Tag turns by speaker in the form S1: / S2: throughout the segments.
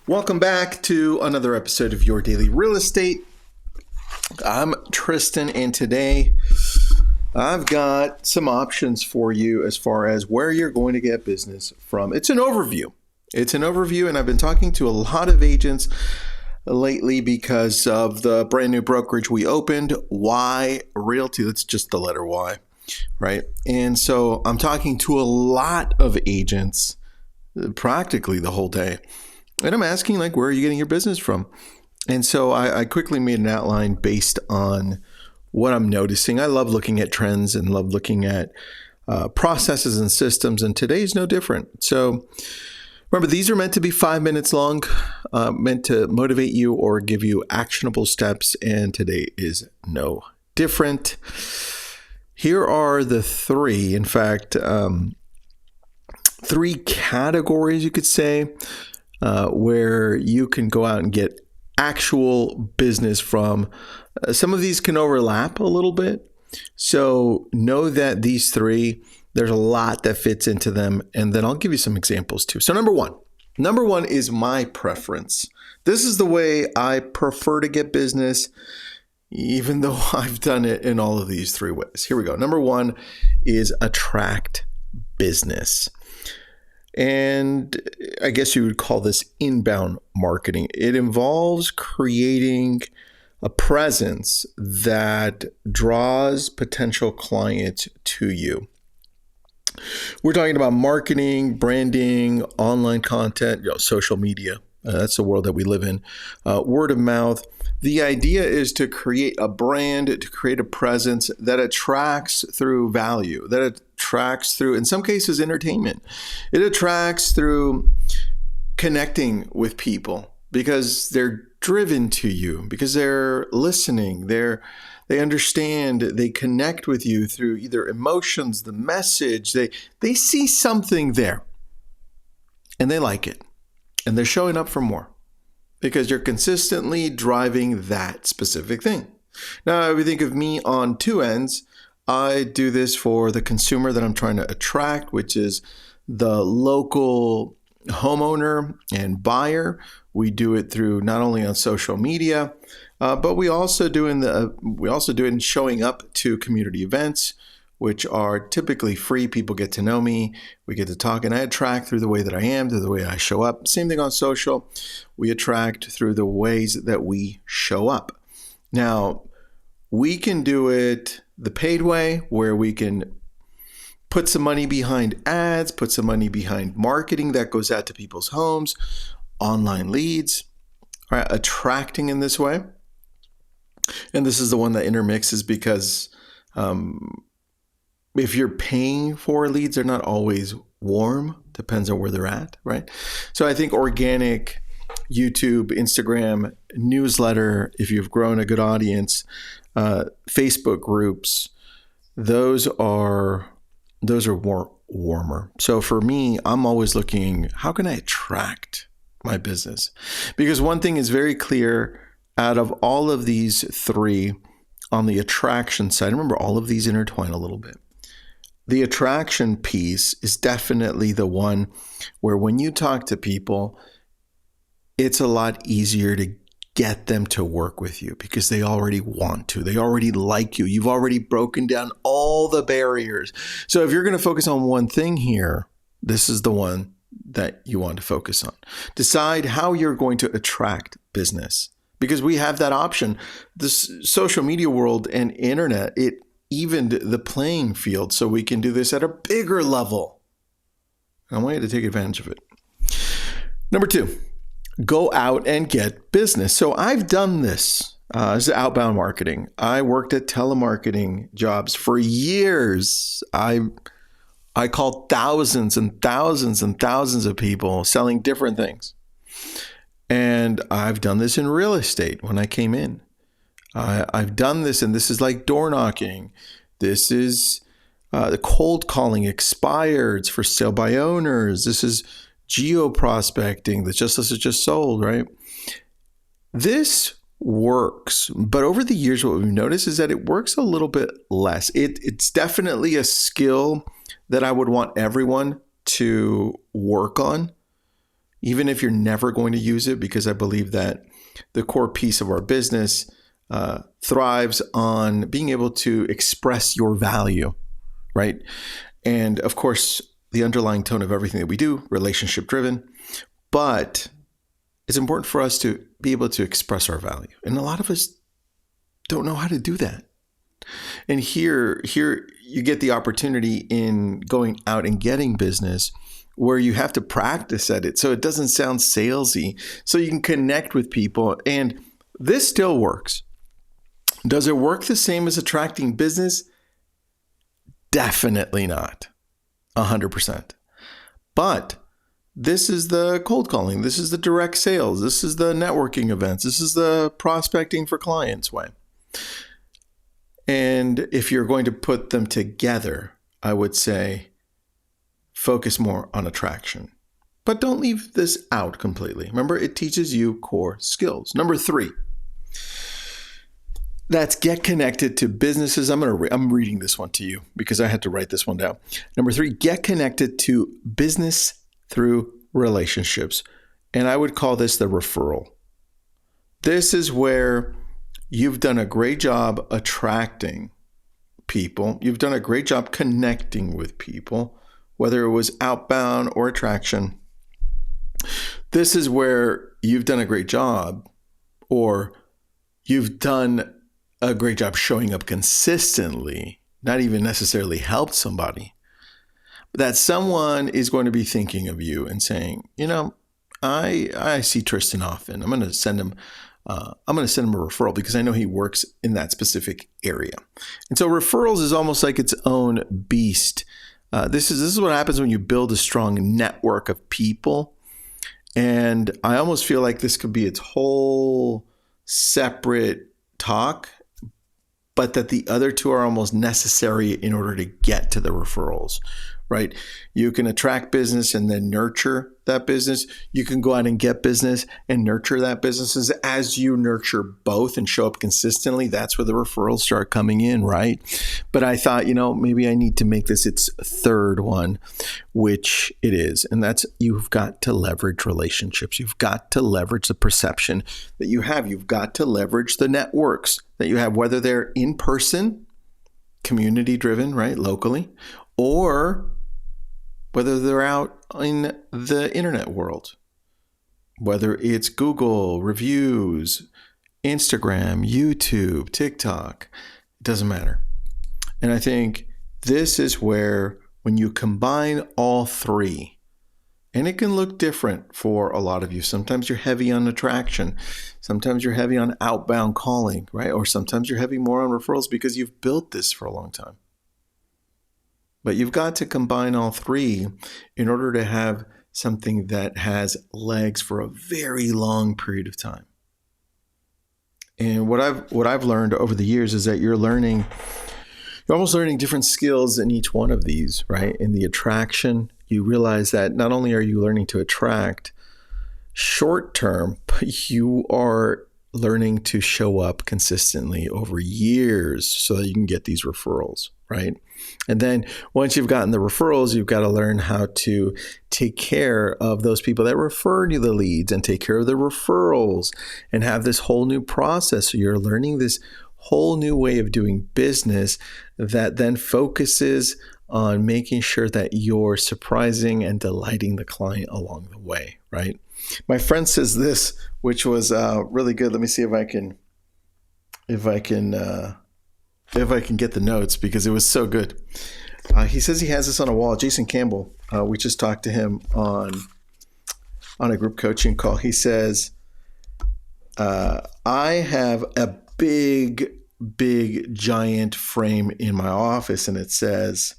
S1: Welcome back to another episode of Your Daily Real Estate. I'm Tristan, and today I've got some options for you as far as where you're going to get business from. It's an overview. And I've been talking to a lot of agents lately because of the brand new brokerage we opened, Y Realty. That's just the letter Y, right? And so I'm talking to a lot of agents practically the whole day. And I'm asking, where are you getting your business from? And so I quickly made an outline based on what I'm noticing. I love looking at trends and love looking at processes and systems, and today's no different. So remember, these are meant to be 5 minutes long, meant to motivate you or give you actionable steps, and today is no different. Here are the three, in fact, three categories, you could say, where you can go out and get actual business from. Some of these can overlap a little bit. So know that these three, there's a lot that fits into them. And then I'll give you some examples too. So number one is my preference. This is the way I prefer to get business, even though I've done it in all of these three ways. Here we go. Number one is attract business. And I guess you would call this inbound marketing. It involves creating a presence that draws potential clients to you. We're talking about marketing, branding, online content, social media. That's the world that we live in. Word of mouth. The idea is to create a brand, to create a presence that attracts through value, that attracts through, in some cases, entertainment. It attracts through connecting with people because they're driven to you, because they're listening, they understand, they connect with you through either emotions, the message, they see something there and they like it and they're showing up for more because you're consistently driving that specific thing. Now, if you think of me on two ends, I do this for the consumer that I'm trying to attract, which is the local homeowner and buyer. We do it through not only on social media, but we also do it in showing up to community events, which are typically free. People get to know me. We get to talk, and I attract through the way that I am, through the way I show up. Same thing on social. We attract through the ways that we show up. Now, we can do it the paid way, where we can put some money behind ads, put some money behind marketing that goes out to people's homes, online leads, right? Attracting in this way. And this is the one that intermixes because if you're paying for leads, they're not always warm. Depends on where they're at, right? So I think organic, YouTube, Instagram, newsletter, if you've grown a good audience, Facebook groups, those are warmer. So for me, I'm always looking, how can I attract my business? Because one thing is very clear out of all of these three on the attraction side, remember all of these intertwine a little bit. The attraction piece is definitely the one where when you talk to people, it's a lot easier to get them to work with you because they already want to. They already like you. You've already broken down all the barriers. So if you're going to focus on one thing here, this is the one that you want to focus on. Decide how you're going to attract business because we have that option. The social media world and internet, it evened the playing field so we can do this at a bigger level. I want you to take advantage of it. Number two, go out and get business. So I've done this. This is outbound marketing. I worked at telemarketing jobs for years. I called thousands and thousands and thousands of people selling different things. And I've done this in real estate when I came in. I've done this, and this is like door knocking. This is the cold calling expireds for sale by owners. This is geo prospecting. The just list is just sold, right? This works, but over the years, what we've noticed is that it works a little bit less. It's definitely a skill that I would want everyone to work on. even if you're never going to use it, because I believe that the core piece of our business thrives on being able to express your value, right? And of course, the underlying tone of everything that we do, relationship driven, but it's important for us to be able to express our value. And a lot of us don't know how to do that. And here you get the opportunity in going out and getting business where you have to practice at it so it doesn't sound salesy, so you can connect with people. And this still works. Does it work the same as attracting business? Definitely not 100%. But this is the cold calling. This is the direct sales. This is the networking events. This is the prospecting for clients way. And if you're going to put them together, I would say focus more on attraction. But don't leave this out completely. Remember, it teaches you core skills. Number 3, that's get connected to businesses. I'm reading this one to you because I had to write this one down. Number 3, get connected to business through relationships. And I would call this the referral. This is where you've done a great job attracting people. You've done a great job connecting with people, whether it was outbound or attraction. This is where you've done a great job, or you've done a great job showing up consistently, not even necessarily helped somebody, but that someone is going to be thinking of you and saying, I see Tristan often. I'm going to send him a referral because I know he works in that specific area. And so referrals is almost like its own beast. This is what happens when you build a strong network of people. And I almost feel like this could be its whole separate talk, but that the other two are almost necessary in order to get to the referrals, right? You can attract business and then nurture that business. You can go out and get business and nurture that business. As you nurture both and show up consistently, that's where the referrals start coming in, right? But I thought, maybe I need to make this its third one, which it is. And that's, you've got to leverage relationships. You've got to leverage the perception that you have. You've got to leverage the networks that you have, whether they're in person, community driven, right, locally, or whether they're out in the internet world, whether it's Google, reviews, Instagram, YouTube, TikTok, it doesn't matter. And I think this is where, when you combine all three, and it can look different for a lot of you. Sometimes you're heavy on attraction. Sometimes you're heavy on outbound calling, right? Or sometimes you're heavy more on referrals because you've built this for a long time. But you've got to combine all three in order to have something that has legs for a very long period of time. And what I've learned over the years is that you're almost learning different skills in each one of these, right? In the attraction, you realize that not only are you learning to attract short term, but you are learning to show up consistently over years so that you can get these referrals, right? And then once you've gotten the referrals, you've got to learn how to take care of those people that refer you the leads and take care of the referrals and have this whole new process. So you're learning this whole new way of doing business that then focuses on making sure that you're surprising and delighting the client along the way, right? My friend says this, which was really good. Let me see if I can get the notes because it was so good. He says he has this on a wall. Jason Campbell, we just talked to him on a group coaching call. He says, I have a big giant frame in my office, and it says,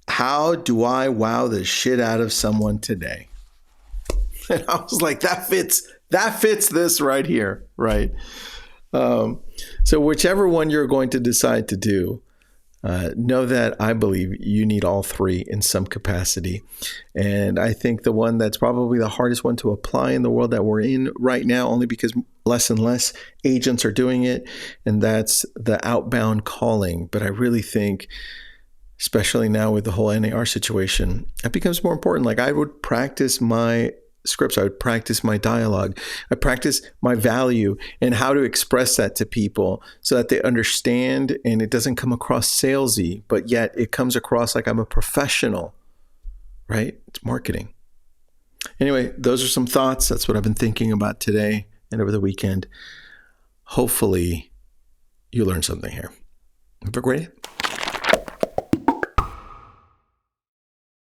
S1: how do I wow the shit out of someone today? And I was like, that fits this right here, right? So whichever one you're going to decide to do, know that I believe you need all three in some capacity. And I think the one that's probably the hardest one to apply in the world that we're in right now, only because less and less agents are doing it, and that's the outbound calling. But I really think especially now with the whole NAR situation, it becomes more important. Like I would practice my scripts. I would practice my dialogue. I practice my value and how to express that to people so that they understand and it doesn't come across salesy, but yet it comes across like I'm a professional, right? It's marketing. Anyway, those are some thoughts. That's what I've been thinking about today and over the weekend. Hopefully you learned something here. Have a great day.